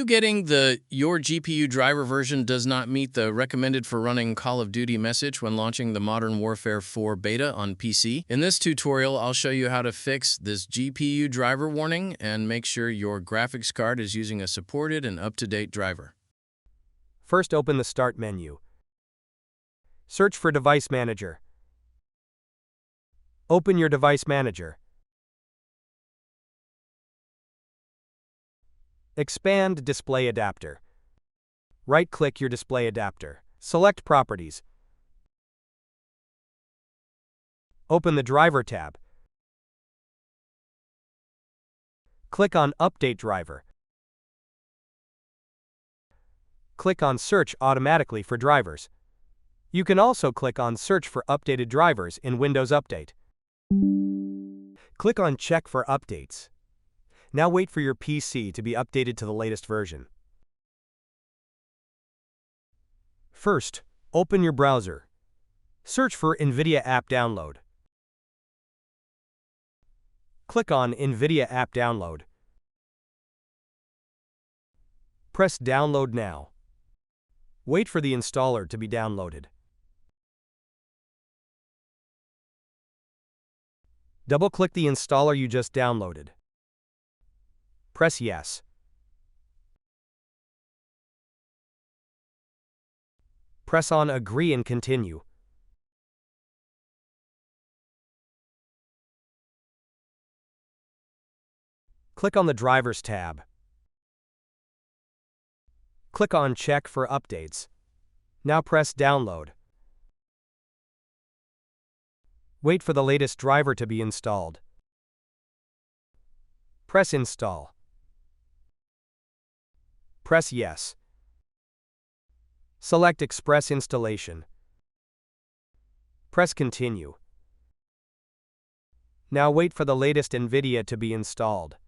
you getting your GPU driver version does not meet the recommended for running Call of Duty message when launching the Modern Warfare 4 beta on PC? In this tutorial, I'll show you how to fix this GPU driver warning and make sure your graphics card is using a supported and up-to-date driver. First, open the Start menu. Search for Device Manager. Open your Device Manager. Expand Display Adapter. Right-click your display adapter. Select Properties. Open the Driver tab. Click on Update Driver. Click on Search automatically for drivers. You can also click on Search for updated drivers in Windows Update. Click on Check for updates. Now wait for your PC to be updated to the latest version. First, open your browser. Search for NVIDIA App Download. Click on NVIDIA App Download. Press Download Now. Wait for the installer to be downloaded. Double-click the installer you just downloaded. Press Yes. Press on Agree and Continue. Click on the Drivers tab. Click on Check for updates. Now press Download. Wait for the latest driver to be installed. Press Install. Press Yes. Select Express Installation. Press Continue. Now wait for the latest NVIDIA to be installed.